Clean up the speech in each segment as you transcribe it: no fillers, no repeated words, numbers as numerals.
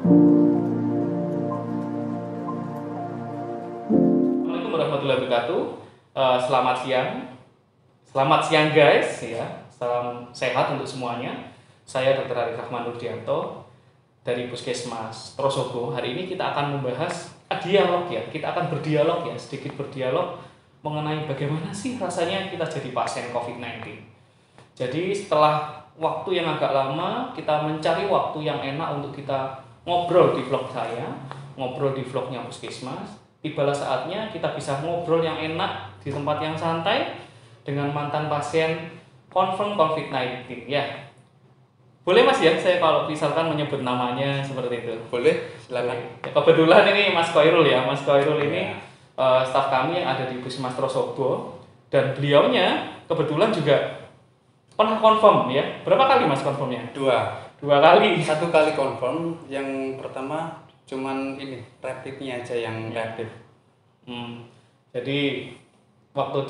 Assalamualaikum warahmatullahi wabarakatuh. Selamat siang. Selamat siang guys ya. Salam sehat untuk semuanya. Saya Dr. Arif Rahman Nurdianto dari Puskesmas Trosobo. Hari ini kita akan membahas dialog ya. Kita akan berdialog ya, sedikit berdialog mengenai bagaimana sih rasanya kita jadi pasien COVID-19. Jadi setelah waktu yang agak lama, kita mencari waktu yang enak untuk kita ngobrol di vlog saya, ngobrol di vlognya Puskesmas. Tibalah saatnya kita bisa ngobrol yang enak di tempat yang santai dengan mantan pasien confirm COVID-19 ya. Boleh Mas ya, saya kalau misalkan menyebut namanya seperti itu. Boleh, silakan. Kebetulan ini Mas Koirul ya, Mas Koirul ini staf kami yang ada di Puskesmas Trosobo, dan beliaunya kebetulan juga pernah confirm ya. Berapa kali Mas confirmnya? Dua kali. Satu kali confirm, yang pertama cuman ini rapidnya aja yang reaktif. Jadi waktu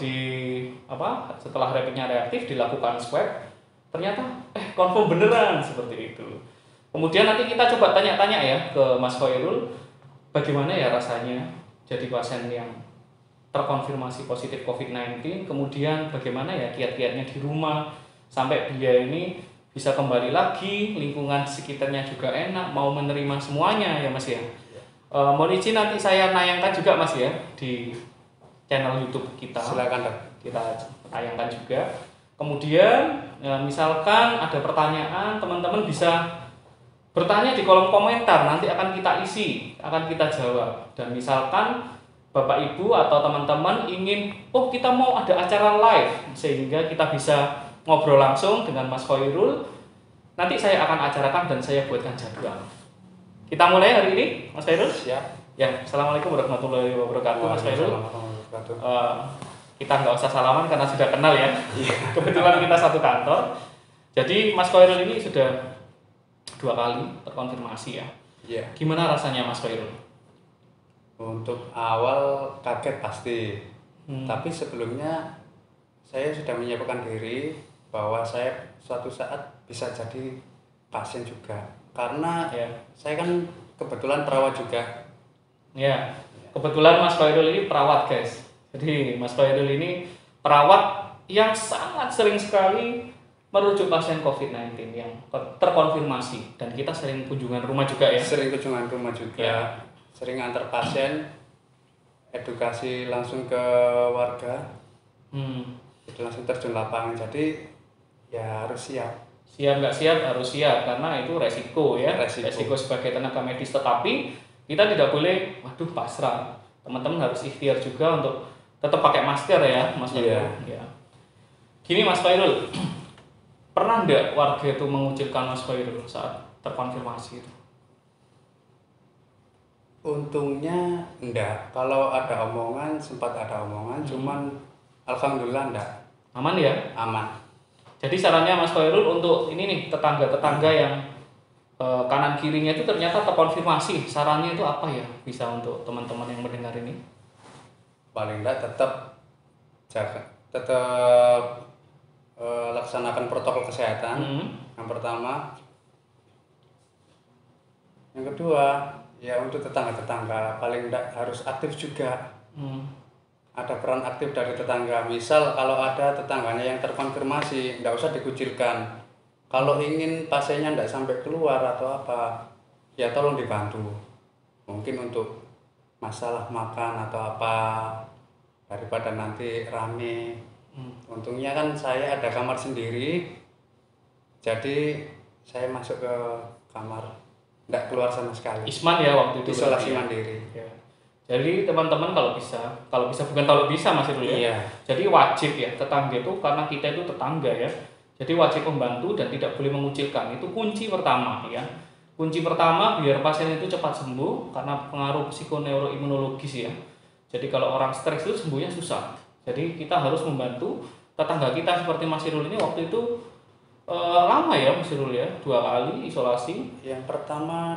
setelah rapidnya reaktif dilakukan swab, ternyata confirm beneran seperti itu. Kemudian nanti kita coba tanya-tanya ya ke Mas Koirul, bagaimana ya rasanya jadi pasien yang terkonfirmasi positif COVID-19, kemudian bagaimana ya kiat-kiatnya di rumah sampai dia ini bisa kembali lagi, lingkungan sekitarnya juga enak, mau menerima semuanya ya Mas ya. Mohon izin nanti saya nayangkan juga Mas ya di channel YouTube kita. Silakan Dok. Kita tayangkan juga. Kemudian misalkan ada pertanyaan, teman-teman bisa bertanya di kolom komentar, nanti akan kita isi, akan kita jawab. Dan misalkan Bapak Ibu atau teman-teman ingin, kita mau ada acara live, sehingga kita bisa ngobrol langsung dengan Mas Koirul, nanti saya akan acarakan dan saya buatkan jadwal. Kita mulai hari ini, Mas Koirul? Siap. Ya, Assalamualaikum warahmatullahi wabarakatuh, Mas Koirul. Kita nggak usah salaman karena sudah kenal ya. Kebetulan kita satu kantor. Jadi Mas Koirul ini sudah 2 kali terkonfirmasi ya. Iya. Gimana rasanya Mas Koirul? Untuk awal kaget pasti. Tapi sebelumnya saya sudah menyiapkan diri bahwa saya suatu saat bisa jadi pasien juga. Karena saya kan kebetulan perawat juga. Ya. Kebetulan Mas Koirul ini perawat, guys. Jadi Mas Koirul ini perawat yang sangat sering sekali merujuk pasien COVID-19 yang terkonfirmasi, dan kita sering kunjungan rumah juga ya. Sering kunjungan rumah juga. Sering antar pasien, edukasi langsung ke warga. Itu langsung terjun lapangan. Jadi ya harus siap. Siap nggak siap harus siap, karena itu resiko ya. Resiko sebagai tenaga medis, tetapi kita tidak boleh pasrah. Teman-teman harus ikhtiar juga untuk tetap pakai masker ya Mas Koirul. Ya. Gini Mas Koirul, pernah enggak warga itu mengucilkan Mas Koirul saat terkonfirmasi itu? Untungnya enggak. Kalau ada omongan, sempat ada omongan, cuman alhamdulillah enggak. Aman ya? Aman. Jadi sarannya Mas Koirul untuk ini nih, tetangga-tetangga yang kanan kirinya itu ternyata terkonfirmasi, sarannya itu apa ya bisa untuk teman-teman yang mendengar ini? Paling enggak tetap laksanakan protokol kesehatan. Yang pertama. Yang kedua, ya untuk tetangga-tetangga paling enggak harus aktif juga. Ada peran aktif dari tetangga. Misal kalau ada tetangganya yang terkonfirmasi, enggak usah dikucilkan. Kalau ingin pasiennya enggak sampai keluar atau apa, ya tolong dibantu. Mungkin untuk masalah makan atau apa, daripada nanti rame. Untungnya kan saya ada kamar sendiri, jadi saya masuk ke kamar, enggak keluar sama sekali. Isman ya waktu itu. Isolasi mandiri. Ya. Jadi teman-teman kalau bisa bukan kalau bisa Mas Irul ya. Iya. Jadi wajib ya, tetangga itu, karena kita itu tetangga ya. Jadi wajib membantu dan tidak boleh mengucilkan. Itu kunci pertama ya. Kunci pertama biar pasien itu cepat sembuh, karena pengaruh psikoneuroimunologis ya. Jadi kalau orang stres itu sembuhnya susah. Jadi kita harus membantu tetangga kita seperti Mas Irul ini waktu itu lama ya Mas Irul ya, 2 kali isolasi. Yang pertama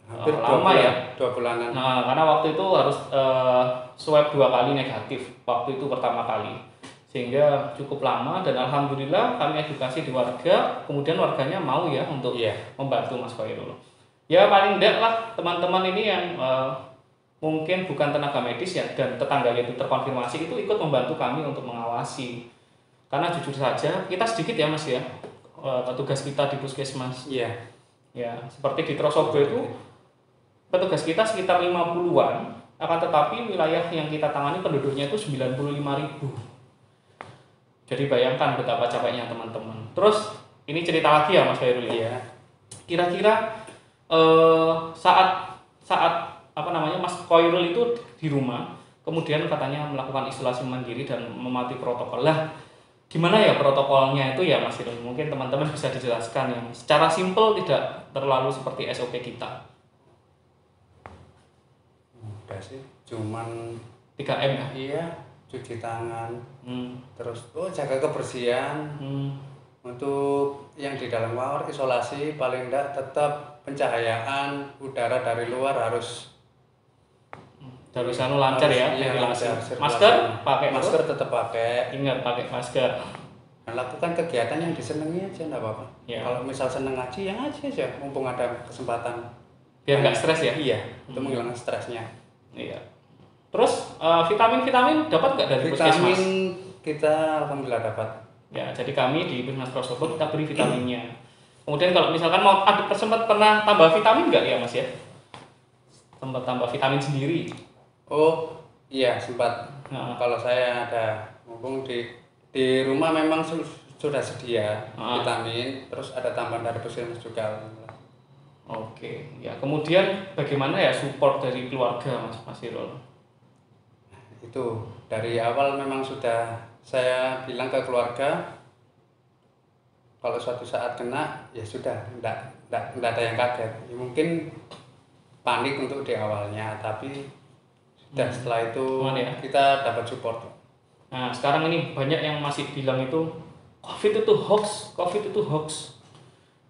hampir lama ya, 2 bulanan. Nah, karena waktu itu harus swab 2 kali negatif waktu itu pertama kali, sehingga cukup lama. Dan alhamdulillah kami edukasi di warga, kemudian warganya mau ya untuk membantu Mas Koirul. Ya paling enggak lah teman-teman ini yang mungkin bukan tenaga medis ya dan tetangganya itu terkonfirmasi itu ikut membantu kami untuk mengawasi. Karena jujur saja kita sedikit ya Mas ya, petugas kita di puskesmas. Iya. Ya, seperti di Trosobo itu petugas kita sekitar 50-an, akan tetapi wilayah yang kita tangani penduduknya itu 95.000. Jadi bayangkan betapa capeknya teman-teman. Terus ini cerita lagi ya Mas Khairul ya. Iya. Kira-kira saat saat apa namanya Mas Khairul itu di rumah, kemudian katanya melakukan isolasi mandiri dan mematuhi protokol. Lah, gimana ya protokolnya itu ya Mas Khairul? Mungkin teman-teman bisa dijelaskan ya. Secara simpel tidak terlalu seperti SOP kita. Udah sih, cuman 3M ya. iya, cuci tangan, Hmm. terus jaga kebersihan. Untuk yang di dalam kamar isolasi paling enggak tetap pencahayaan udara dari luar harus Lancar ya, iya, ventilasi. lancar, Masker sirkulasi. pakai masker terus? tetap pakai. Ingat pakai masker. Dan lakukan kegiatan yang disenangi aja enggak apa-apa. Ya. Kalau misal seneng ngaji ya ngaji aja mumpung ada kesempatan. Biar nggak stres ya. Iya, itu menghilangkan stresnya. Iya. Terus vitamin dapat nggak dari Vitamin puskesmas? kita alhamdulillah dapat. Ya, jadi kami di Puskesmas Trosobo kita beri vitaminnya. Kemudian kalau misalkan mau ada sempat pernah tambah vitamin nggak ya Mas ya? Sempat tambah vitamin sendiri. Oh, iya sempat. Nah. Kalau saya ada mumpung di rumah memang sudah sedia vitamin, terus ada tambahan dari puskesmas juga. Oke, ya kemudian bagaimana ya support dari keluarga Mas Irul? Itu dari awal memang sudah saya bilang ke keluarga kalau suatu saat kena ya sudah enggak ada yang kaget. Ya, mungkin panik untuk di awalnya, tapi sudah setelah itu Ya? kita dapat support. Nah, sekarang ini banyak yang masih bilang itu COVID itu hoax, COVID itu hoax.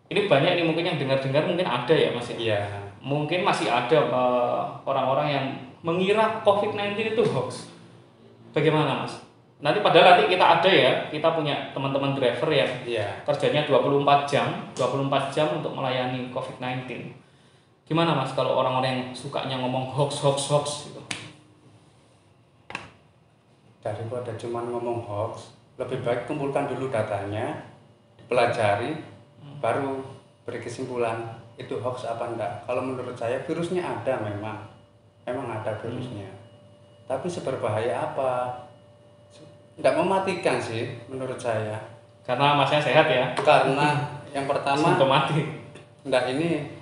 Ini banyak ini mungkin yang dengar-dengar mungkin ada ya Mas ya? Iya. Mungkin masih ada orang-orang yang mengira COVID-19 itu hoax. Bagaimana Mas? Nanti padahal nanti kita ada ya, kita punya teman-teman driver yang kerjanya 24 jam untuk melayani COVID-19. Gimana Mas kalau orang-orang yang sukanya ngomong hoax gitu? Daripada cuma ngomong hoax, lebih baik kumpulkan dulu datanya, pelajari, baru beri kesimpulan itu hoax apa enggak. Kalau menurut saya virusnya ada memang ada virusnya. Tapi seberbahaya apa? Enggak mematikan sih menurut saya. Karena Masnya sehat ya? Karena yang pertama simptomatik. Enggak ini.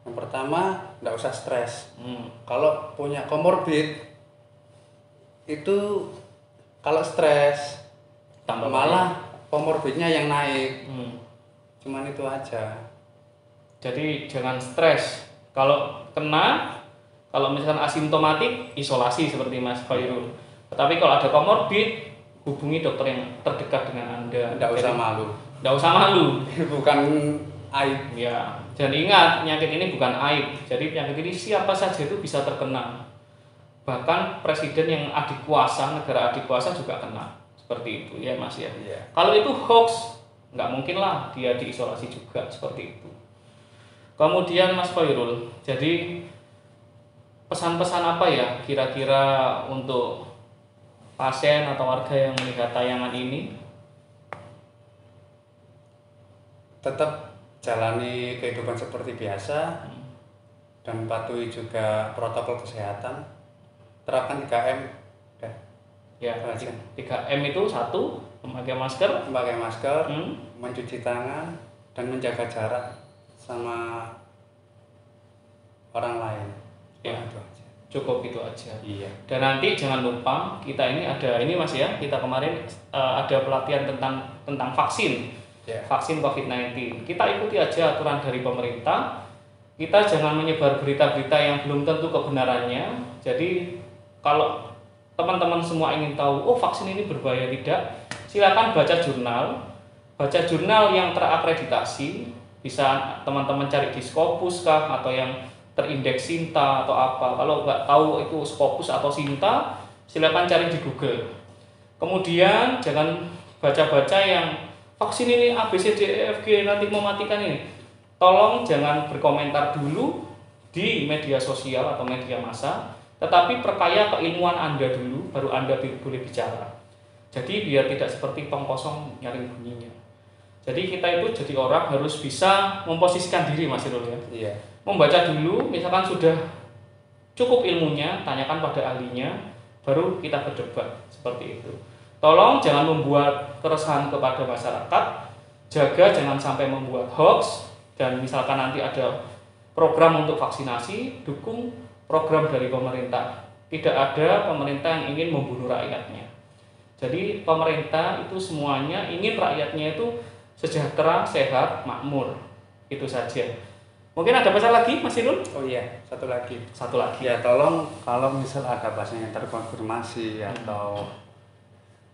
Yang pertama enggak usah stres. Kalau punya komorbid itu kalau stres tambah malah komorbidnya yang naik. Cuman itu aja. Jadi jangan stres. Kalau kena, kalau misalkan asimptomatik, isolasi seperti Mas Khairul. Tetapi kalau ada komorbid, hubungi dokter yang terdekat dengan Anda. Enggak usah malu. Enggak usah malu. Bukan aib. Ya, dan ingat penyakit ini bukan aib. Jadi penyakit ini siapa saja itu bisa terkena. Bahkan presiden yang adik kuasa, negara adik kuasa juga kena. Seperti itu ya Mas ya. Kalau itu hoax, nggak mungkin lah dia diisolasi juga seperti itu. Kemudian Mas Khairul, jadi pesan-pesan apa ya kira-kira untuk pasien atau warga yang melihat tayangan ini? Tetap jalani kehidupan seperti biasa dan patuhi juga protokol kesehatan. Terapkan 3M. Ya, 3M itu satu, memakai masker, mencuci tangan, dan menjaga jarak sama orang lain. Ya, itu aja. Cukup itu aja. Iya. Dan nanti jangan lupa kita ini ada ini Mas ya, kita kemarin ada pelatihan tentang vaksin, vaksin COVID-19. Kita ikuti aja aturan dari pemerintah. Kita jangan menyebar berita-berita yang belum tentu kebenarannya. Jadi kalau teman-teman semua ingin tahu, oh vaksin ini berbahaya tidak, silakan baca jurnal yang terakreditasi. Bisa teman-teman cari di Scopus kah, atau yang terindeks Sinta atau apa. Kalau nggak tahu itu Scopus atau Sinta, silakan cari di Google. Kemudian jangan baca-baca yang vaksin ini A B C D E F G nanti mematikan ini. tolong jangan berkomentar dulu di media sosial atau media massa, tetapi perkaya keilmuan Anda dulu, baru Anda boleh bicara. Jadi biar tidak seperti tong kosong nyaring bunyinya. Jadi kita itu jadi orang harus bisa memposisikan diri, Mas Irul ya. Iya. Membaca dulu, misalkan sudah cukup ilmunya, tanyakan pada ahlinya, baru kita berdebat seperti itu. Tolong jangan membuat keresahan kepada masyarakat, jaga jangan sampai membuat hoax, dan misalkan nanti ada program untuk vaksinasi, dukung program dari pemerintah. Tidak ada pemerintah yang ingin membunuh rakyatnya. Jadi pemerintah itu semuanya ingin rakyatnya itu sejahtera, sehat, makmur. Itu saja. Mungkin ada pesan lagi, Mas Irul? Oh iya, satu lagi. Satu lagi. Ya tolong kalau misal ada pasien yang terkonfirmasi atau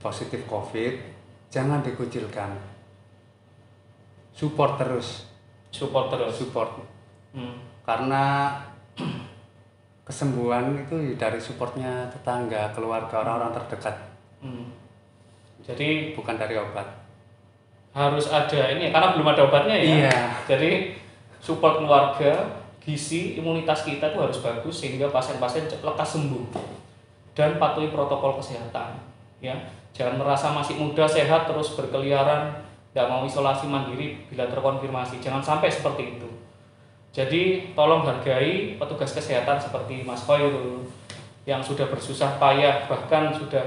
positif COVID, jangan dikucilkan. Support terus. Support terus. Support. Karena kesembuhan itu dari supportnya tetangga, keluarga, orang-orang terdekat. Jadi bukan dari obat. Harus ada ini karena belum ada obatnya ya. Iya. Jadi support keluarga, gizi, imunitas kita itu harus bagus sehingga pasien-pasien lekas sembuh dan patuhi protokol kesehatan. Ya, jangan merasa masih muda sehat terus berkeliaran, tidak mau isolasi mandiri bila terkonfirmasi. Jangan sampai seperti itu. Jadi tolong hargai petugas kesehatan seperti Mas Khairul yang sudah bersusah payah bahkan sudah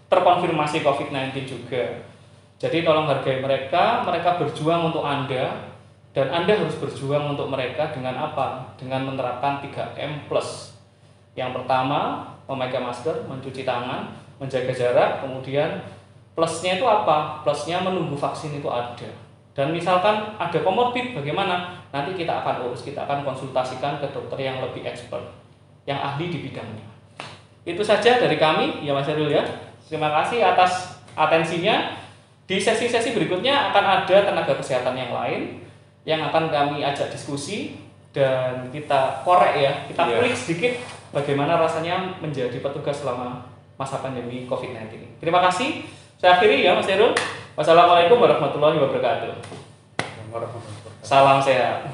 terkonfirmasi COVID-19 juga. Jadi tolong hargai mereka berjuang untuk Anda dan Anda harus berjuang untuk mereka dengan apa? Dengan menerapkan 3M+. Yang pertama, memakai masker, mencuci tangan, menjaga jarak, kemudian plusnya itu apa? Plusnya menunggu vaksin itu ada. Dan misalkan ada komorbid bagaimana? Nanti kita akan urus, kita akan konsultasikan ke dokter yang lebih expert, yang ahli di bidangnya. Itu saja dari kami, ya Mas Irul ya. Terima kasih atas atensinya. Di sesi-sesi berikutnya akan ada tenaga kesehatan yang lain yang akan kami ajak diskusi dan kita korek ya, kita klik sedikit bagaimana rasanya menjadi petugas selama masa pandemi COVID-19. Terima kasih. Saya akhiri ya Mas Irul. Wassalamualaikum warahmatullahi wabarakatuh. Salam sehat.